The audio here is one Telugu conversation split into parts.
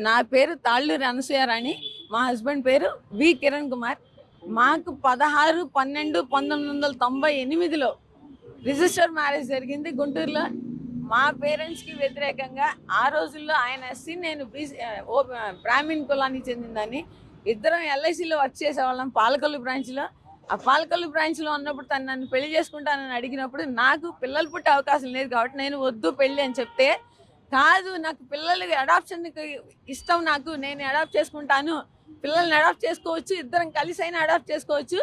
నా పేరు తాళ్ళూరి అనసూయారాణి. మా హస్బెండ్ పేరు వి కిరణ్ కుమార్. మాకు 16/12/1998లో రిజిస్టర్ మ్యారేజ్ జరిగింది గుంటూరులో. మా పేరెంట్స్కి వ్యతిరేకంగా ఆ రోజుల్లో ఆయన ఎస్సీ, నేను బ్రాహ్మిన్ కులానికి చెందిందని. ఇద్దరం ఎల్ఐసిలో వర్క్ చేసేవాళ్ళం పాలకొల్లు బ్రాంచ్లో. ఆ పాలకొల్లు బ్రాంచ్లో ఉన్నప్పుడు తను నన్ను పెళ్లి చేసుకుంటానని అడిగినప్పుడు నాకు పిల్లలు పుట్టే అవకాశం లేదు కాబట్టి నేను వద్దు పెళ్ళి అని చెప్తే, కాదు నాకు పిల్లలకి అడాప్షన్కి ఇష్టం, నేను అడాప్ట్ చేసుకుంటాను, పిల్లల్ని అడాప్ట్ చేసుకోవచ్చు, ఇద్దరం కలిసి అయినా అడాప్ట్ చేసుకోవచ్చు,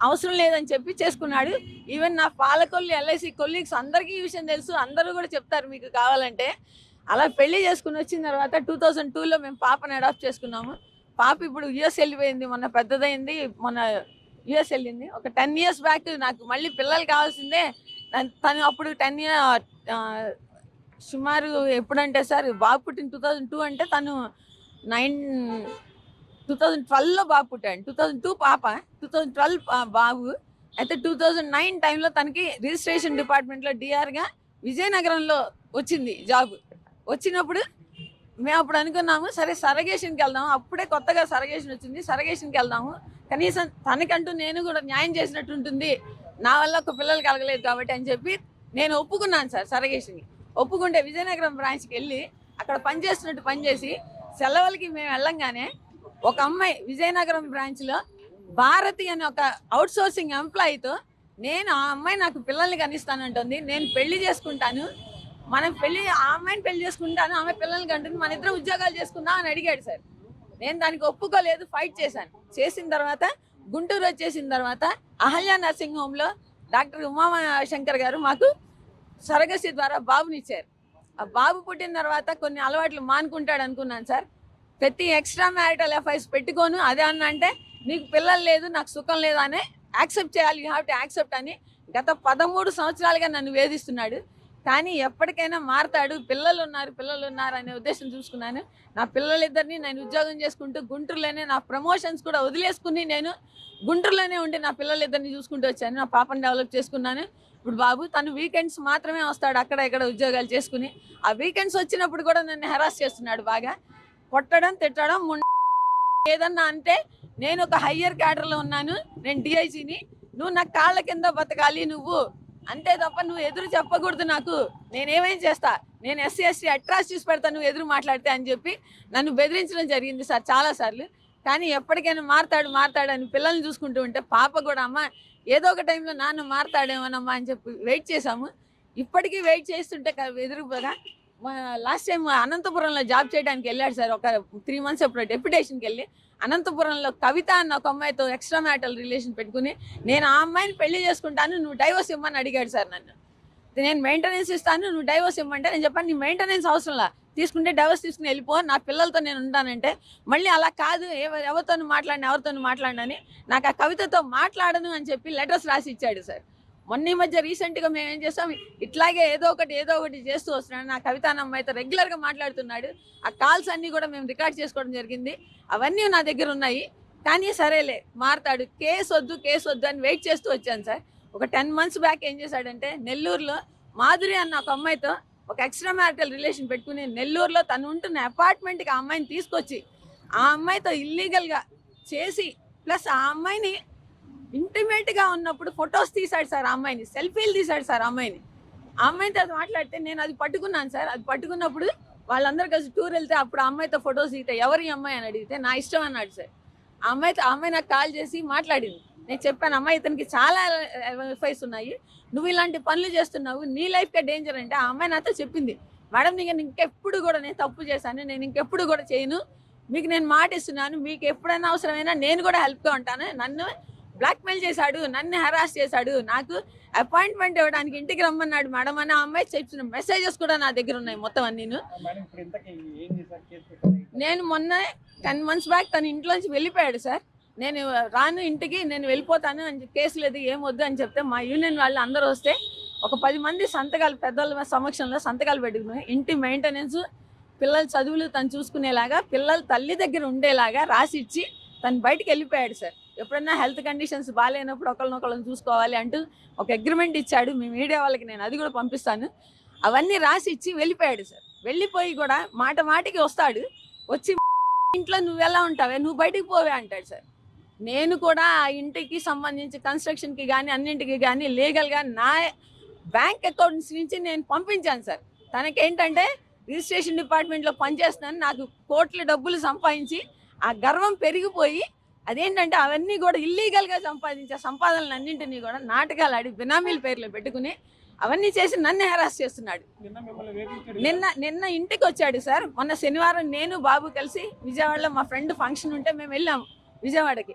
అవసరం లేదని చెప్పి చేసుకున్నాడు. ఈవెన్ నా పాలకొల్లు ఎల్ఐసి కొలీగ్స్ అందరికీ ఈ విషయం తెలుసు, అందరూ కూడా చెప్తారు మీకు కావాలంటే. అలా పెళ్లి చేసుకుని వచ్చిన తర్వాత 2002లో మేము పాపని అడాప్ట్ చేసుకున్నాము. పాప ఇప్పుడు యుఎస్ వెళ్ళిపోయింది, మొన్న పెద్దదైంది, మొన్న యుఎస్ వెళ్ళింది. ఒక 10 years బ్యాక్ నాకు మళ్ళీ పిల్లలు కావాల్సిందే. తను అప్పుడు 10 years సుమారు ఎప్పుడంటే సార్ బాబు పుట్టిన 2002 అంటే తను 2012లో బాబు పుట్టాడు. 2002 పాప, 2012 బాబు. అయితే 2009 టైంలో తనకి రిజిస్ట్రేషన్ డిపార్ట్మెంట్లో డిఆర్గా విజయనగరంలో వచ్చింది జాబ్. వచ్చినప్పుడు మేము అప్పుడు అనుకున్నాము, సరే సరగేషన్కి వెళ్దాము, అప్పుడే కొత్తగా సరగేషన్ వచ్చింది, సరగేషన్కి వెళ్దాము, కనీసం తనకంటూ నేను కూడా న్యాయం చేసినట్టు ఉంటుంది, నా వల్ల ఒక పిల్లలు కలగలేదు కాబట్టి అని చెప్పి నేను ఒప్పుకున్నాను సార్ సరగేషన్కి. ఒప్పుకుంటే విజయనగరం బ్రాంచ్కి వెళ్ళి అక్కడ పనిచేస్తున్నట్టు పనిచేసి సెలవులకి మేము వెళ్ళంగానే ఒక అమ్మాయి విజయనగరం బ్రాంచ్లో భారతి అనే ఒక అవుట్ సోర్సింగ్ ఎంప్లాయీతో ఆ అమ్మాయి నాకు పిల్లల్ని కనిస్తానంటుంది, నేను పెళ్లి చేసుకుంటాను, ఆ అమ్మాయిని పెళ్లి చేసుకుంటాను, ఆమె పిల్లల్ని కంటుంది, మన ఇద్దరు ఉద్యోగాలు చేసుకుందాం అని అడిగాడు సార్. నేను దానికి ఒప్పుకోలేదు, ఫైట్ చేశాను. చేసిన తర్వాత గుంటూరు వచ్చేసిన తర్వాత అహల్య నర్సింగ్ హోమ్లో డాక్టర్ ఉమాశంకర్ గారు మాకు సరగసి ద్వారా బాబునిచ్చారు. ఆ బాబు పుట్టిన తర్వాత కొన్ని అలవాట్లు మానుకుంటాడు అనుకున్నాను సార్. ప్రతి ఎక్స్ట్రా మ్యారిటల్ అఫైర్స్ పెట్టుకోను, అదే అన్న అంటే నీకు పిల్లలు లేదు, నాకు సుఖం లేదు అని యాక్సెప్ట్ చేయాలి, యూ హ్యావ్ టు యాక్సెప్ట్ అని గత 13 సంవత్సరాలుగా నన్ను వేధిస్తున్నాడు. కానీ ఎప్పటికైనా మారతాడు, పిల్లలు ఉన్నారు అనే ఉద్దేశం చూసుకున్నాను. నా పిల్లలిద్దరిని నేను ఉద్యోగం చేసుకుంటూ గుంటూరులోనే నా ప్రమోషన్స్ కూడా వదిలేసుకుని నేను గుంటూరులోనే ఉండి నా పిల్లలిద్దరిని చూసుకుంటూ వచ్చాను. నా పాపని డెవలప్ చేసుకున్నాను. ఇప్పుడు బాబు తను వీకెండ్స్ మాత్రమే వస్తాడు, అక్కడ ఇక్కడ ఉద్యోగాలు చేసుకుని. ఆ వీకెండ్స్ వచ్చినప్పుడు కూడా నన్ను హెరాస్ చేస్తున్నాడు, బాగా కొట్టడం, తిట్టడం. ఏదన్నా అంటే నేను ఒక హయ్యర్ క్యాడర్లో ఉన్నాను, నేను డిఐజీని, నువ్వు నా కాళ్ళ కింద బతకాలి నువ్వు, అంతే తప్ప నువ్వు ఎదురు చెప్పకూడదు, నాకు నేనేమేం చేస్తా, నేను ఎస్సీ ఎస్టీ అట్రాసిటీస్ పెడతాను నువ్వు ఎదురు మాట్లాడితే అని చెప్పి నన్ను బెదిరించడం జరిగింది సార్ చాలాసార్లు. కానీ ఎప్పటికైనా మారతాడు అని పిల్లల్ని చూసుకుంటూ ఉంటే పాప కూడా అమ్మ ఏదో ఒక టైంలో నాన్న మారతాడేమోనమ్మా అని చెప్పి వెయిట్ చేశాము. ఇప్పటికీ వెయిట్ చేస్తుంటే ఎదురుగా లాస్ట్ టైం అనంతపురంలో జాబ్ చేయడానికి వెళ్ళాడు సార్. ఒక 3 months ఎప్పుడు డెప్యుటేషన్కి వెళ్ళి అనంతపురంలో కవిత అన్న ఒక అమ్మాయితో ఎక్స్ట్రా మ్యారిటల్ రిలేషన్ పెట్టుకుని నేను ఆ అమ్మాయిని పెళ్లి చేసుకుంటాను, నువ్వు డైవోర్స్ ఇవ్వమని అడిగాడు సార్ నన్ను. నేను మెయింటెనెన్స్ ఇస్తాను, నువ్వు డైవోర్స్ ఇవ్వమంటే నేను చెప్పాను నీ మెయింటెనెన్స్ అవసరంలా, తీసుకుంటే డైవోర్స్ తీసుకుని వెళ్ళిపో, నా పిల్లలతో నేను ఉంటానంటే మళ్ళీ అలా కాదు, ఎవరితో మాట్లాడినని నాకు ఆ కవితతో మాట్లాడను అని చెప్పి లెటర్స్ రాసి ఇచ్చాడు సార్. మొన్న ఈ మధ్య రీసెంట్గా మేము ఏం చేస్తాం, ఇట్లాగే ఏదో ఒకటి చేస్తూ వస్తున్నాడు. నా కవిత అన్న అమ్మాయితో రెగ్యులర్గా మాట్లాడుతున్నాడు. ఆ కాల్స్ అన్నీ కూడా మేము రికార్డ్ చేసుకోవడం జరిగింది, అవన్నీ నా దగ్గర ఉన్నాయి. కానీ సరేలే మారతాడు, కేసు వద్దు అని వెయిట్ చేస్తూ వచ్చాను సార్. ఒక 10 months బ్యాక్ ఏం చేశాడంటే నెల్లూరులో మాధురి అన్న ఒక అమ్మాయితో ఒక ఎక్స్ట్రా మ్యారిటల్ రిలేషన్ పెట్టుకుని నెల్లూరులో తను ఉంటున్న అపార్ట్మెంట్కి ఆ అమ్మాయిని తీసుకొచ్చి ఆ అమ్మాయితో ఇల్లీగల్గా చేసి ప్లస్ ఆ అమ్మాయిని ఇంటిమేట్గా ఉన్నప్పుడు ఫొటోస్ తీశాడు సార్, ఆ అమ్మాయిని సెల్ఫీలు తీశాడు సార్. ఆ అమ్మాయితో అది మాట్లాడితే నేను అది పట్టుకున్నాను సార్. అది పట్టుకున్నప్పుడు వాళ్ళందరూ కలిసి టూర్ వెళ్తే అప్పుడు ఆ అమ్మాయితో ఫొటోస్ దిగితే ఎవరి అమ్మాయి అని అడిగితే నా ఇష్టం అన్నాడు సార్. ఆ అమ్మాయి నాకు కాల్ చేసి మాట్లాడింది. నేను చెప్పాను, అమ్మాయి ఇతనికి చాలా ఎఫ్ఐస్ ఉన్నాయి, నువ్వు ఇలాంటి పనులు చేస్తున్నావు, నీ లైఫ్కే డేంజర్ అంటే ఆ అమ్మాయి నాతో చెప్పింది, మేడం ఇంకెప్పుడు కూడా నేను తప్పు చేశాను, నేను ఇంకెప్పుడు కూడా చేయను, మీకు నేను మాట ఇస్తున్నాను, మీకు ఎప్పుడైనా అవసరమైనా నేను కూడా హెల్ప్గా ఉంటాను, నన్ను బ్లాక్మెయిల్ చేశాడు, నన్ను హెరాస్ చేశాడు, నాకు అపాయింట్మెంట్ ఇవ్వడానికి ఇంటికి రమ్మన్నాడు మేడం అని ఆ అమ్మాయి చెప్పిన మెసేజెస్ కూడా నా దగ్గర ఉన్నాయి మొత్తం అన్నీ. నేను మొన్న 10 months బ్యాక్ తన ఇంట్లోంచి వెళ్ళిపోయాడు సార్. నేను రాను ఇంటికి, నేను వెళ్ళిపోతాను అని కేసు లేదు ఏమొద్దు అని చెప్తే మా యూనియన్ వాళ్ళు అందరూ వస్తే ఒక 10 మంది సంతకాలు పెద్దల సమక్షంలో సంతకాలు పెట్టుకుని ఇంటి మెయింటెనెన్స్, పిల్లల చదువులు తను చూసుకునేలాగా, పిల్లల తల్లి దగ్గర ఉండేలాగా రాసి ఇచ్చి తను బయటికి వెళ్ళిపోయాడు సార్. ఎప్పుడన్నా హెల్త్ కండిషన్స్ బాగాలేనప్పుడు ఒకళ్ళని చూసుకోవాలి అంటూ ఒక అగ్రిమెంట్ ఇచ్చాడు. మీ మీడియా వాళ్ళకి నేను అది కూడా పంపిస్తాను. అవన్నీ రాసి ఇచ్చి వెళ్ళిపోయాడు సార్. వెళ్ళిపోయి కూడా మాటికి వస్తాడు, వచ్చి ఇంట్లో నువ్వెలా ఉంటావే, నువ్వు బయటికి పోవే అంటాడు సార్. నేను కూడా ఆ ఇంటికి సంబంధించి కన్స్ట్రక్షన్కి కానీ అన్నింటికి కానీ లీగల్గా నా బ్యాంక్ అకౌంట్స్ నుంచి నేను పంపించాను సార్. తనకేంటంటే రిజిస్ట్రేషన్ డిపార్ట్మెంట్లో పనిచేస్తున్నాను, నాకు కోట్ల డబ్బులు సంపాదించి ఆ గర్వం పెరిగిపోయి అదేంటంటే అవన్నీ కూడా ఇల్లీగల్గా సంపాదించే సంపాదనలు అన్నింటినీ కూడా నాటకాలు ఆడి బినామీల పేర్లు పెట్టుకుని అవన్నీ చేసి నన్ను హెరాస్ చేస్తున్నాడు. నిన్న ఇంటికి వచ్చాడు సార్. మొన్న శనివారం నేను బాబు కలిసి విజయవాడలో మా ఫ్రెండ్ ఫంక్షన్ ఉంటే మేము వెళ్ళాము విజయవాడకి.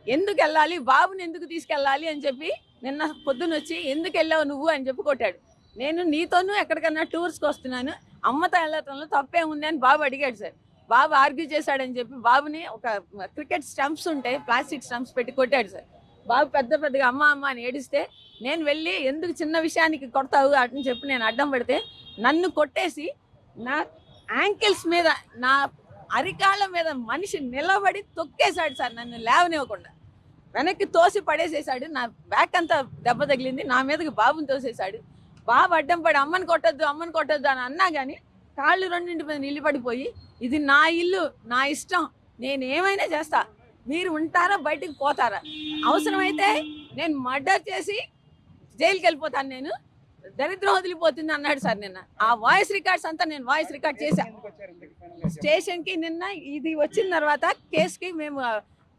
ఎందుకు వెళ్ళాలి, బాబుని ఎందుకు తీసుకెళ్ళాలి అని చెప్పి నిన్న పొద్దున వచ్చి ఎందుకు వెళ్ళావు నువ్వు అని చెప్పి కొట్టాడు. నేను నీతోనూ ఎక్కడికన్నా టూర్స్కి వస్తున్నాను, అమ్మతో వెళ్ళటంలో తప్పే ఉంది అని బాబు అడిగాడు సార్. బాబు ఆర్గ్యూ చేశాడని చెప్పి బాబుని ఒక క్రికెట్ స్టంప్స్ ఉంటాయి, ప్లాస్టిక్ స్టంప్స్ పెట్టి కొట్టాడు సార్. బాబు పెద్దగా అమ్మ అమ్మ అని ఏడిస్తే నేను వెళ్ళి ఎందుకు చిన్న విషయానికి కొడతావు అని చెప్పి నేను అడ్డం పెడితే నన్ను కొట్టేసి నా యాంకిల్స్ మీద నా అరికాళ్ళ మీద మనిషి నిలబడి తొక్కేశాడు సార్. నన్ను లేవనివ్వకుండా వెనక్కి తోసి పడేసేసాడు. నా బ్యాక్ అంతా దెబ్బ తగిలింది, నా మీదకి బాబుని తోసేశాడు. బాబు అడ్డం పడి అమ్మని కొట్టద్దు అని అన్నా కానీ కాళ్ళు రెండింటి మీద నిలబడిపోయి ఇది నా ఇల్లు, నా ఇష్టం, నేను ఏమైనా చేస్తా, మీరు ఉంటారా బయటికి పోతారా, అవసరమైతే నేను మర్డర్ చేసి జైలుకి వెళ్ళిపోతాను, నేను దరిద్రం వదిలిపోతుంది అన్నాడు సార్. నిన్న ఆ వాయిస్ రికార్డ్స్ అంతా నేను వాయిస్ రికార్డ్ చేశాను స్టేషన్కి. నిన్న ఇది వచ్చిన తర్వాత కేసుకి మేము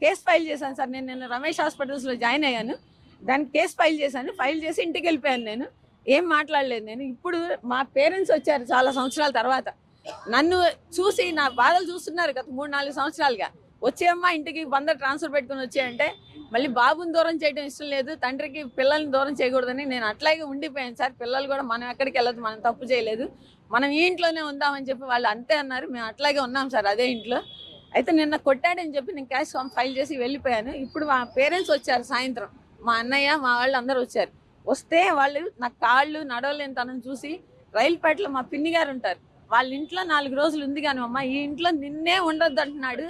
కేసు ఫైల్ చేశాను సార్. నేను నిన్న రమేష్ హాస్పిటల్స్లో జాయిన్ అయ్యాను, దానికి కేసు ఫైల్ చేశాను. ఫైల్ చేసి ఇంటికి వెళ్ళిపోయాను. నేను ఏం మాట్లాడలేదు. నేను ఇప్పుడు మా పేరెంట్స్ వచ్చారు చాలా సంవత్సరాల తర్వాత, నన్ను చూసి నా బాధలు చూస్తున్నారు గత 3-4 సంవత్సరాలుగా. వచ్చేయమ్మా ఇంటికి బందర్ ట్రాన్స్ఫర్ పెట్టుకుని వచ్చాయంటే మళ్ళీ బాబుని దూరం చేయడం ఇష్టం లేదు, తండ్రికి పిల్లల్ని దూరం చేయకూడదని నేను అట్లాగే ఉండిపోయాను సార్. పిల్లలు కూడా మనం ఎక్కడికి వెళ్ళదు, మనం తప్పు చేయలేదు, మనం ఈ ఇంట్లోనే ఉందామని చెప్పి వాళ్ళు అంతే అన్నారు. మేము అట్లాగే ఉన్నాం సార్ అదే ఇంట్లో. అయితే నిన్న కొట్టాడని చెప్పి నేను క్యాష్ ఫైల్ చేసి వెళ్ళిపోయాను. ఇప్పుడు మా పేరెంట్స్ వచ్చారు సాయంత్రం, మా అన్నయ్య మా వాళ్ళు అందరూ వచ్చారు. వస్తే వాళ్ళు నా కాళ్ళు నడవలేని తనని చూసి రైలుపేటలో మా పిన్ని గారు ఉంటారు, వాళ్ళ ఇంట్లో 4 రోజులు ఉంది కానీ అమ్మ ఈ ఇంట్లో నిన్నే ఉండొద్దు అంటున్నాడు.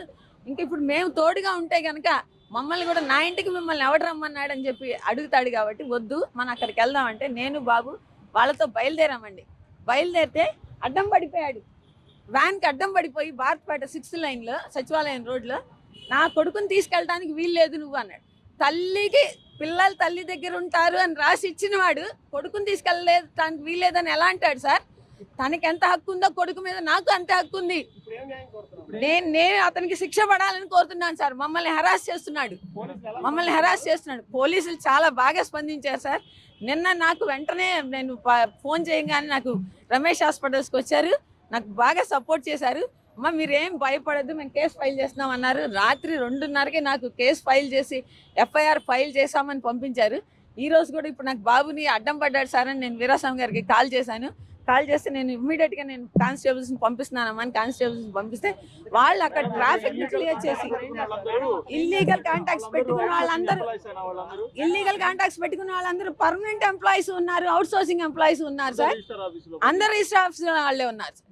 ఇంక ఇప్పుడు మేము తోడుగా ఉంటే కనుక మమ్మల్ని కూడా నా ఇంటికి మిమ్మల్ని ఎవడు రమ్మన్నాడు అని చెప్పి అడుగుతాడు. కాబట్టి వద్దు మనం అక్కడికి వెళ్దామంటే నేను బాబు వాళ్ళతో బయలుదేరామండి. బయలుదేరితే అడ్డం పడిపోయాడు, వ్యాన్కి అడ్డం పడిపోయి భారత్పేట 6th లైన్లో సచివాలయం రోడ్లో నా కొడుకుని తీసుకెళ్ళడానికి వీలు లేదు నువ్వు అన్నాడు. తల్లికి పిల్లలు తల్లి దగ్గర ఉంటారు అని రాసి ఇచ్చిన వాడు కొడుకుని తీసుకెళ్ళలేదు దానికి వీల్లేదని ఎలా అంటాడు సార్? తనకి ఎంత హక్కు ఉందో కొడుకు మీద నాకు అంతే హక్కు ఉంది. నేను అతనికి శిక్ష పడాలని కోరుతున్నాను సార్. మమ్మల్ని హెరాస్ చేస్తున్నాడు. పోలీసులు చాలా బాగా స్పందించారు సార్. నిన్న నాకు వెంటనే నేను ఫోన్ చేయగానే నాకు రమేష్ హాస్పిటల్స్కి వచ్చారు, నాకు బాగా సపోర్ట్ చేశారు. అమ్మ మీరేం భయపడద్దు, మేము కేసు ఫైల్ చేస్తున్నాం అన్నారు. రాత్రి 2:30కి నాకు కేసు ఫైల్ చేసి FIR ఫైల్ చేశామని పంపించారు. ఈరోజు కూడా ఇప్పుడు నాకు బాబుని అడ్డం పడ్డాడు సార్ అని నేను వీరాస్వామి గారికి కాల్ చేశాను. కాల్ చేస్తే నేను ఇమ్మీడియట్గా నేను కానిస్టేబుల్స్ని పంపిస్తున్నానమ్మని కానిస్టేబుల్స్ని పంపిస్తే వాళ్ళు అక్కడ ట్రాఫిక్ని క్లియర్ చేసి ఇల్లీగల్ కాంటాక్ట్స్ పెట్టుకున్న వాళ్ళందరూ పర్మనెంట్ ఎంప్లాయీస్ ఉన్నారు, అవుట్ సోర్సింగ్ ఎంప్లాయీస్ ఉన్నారు సార్. అందరు రిజిస్టర్ ఆఫీస్ వాళ్ళే ఉన్నారు సార్.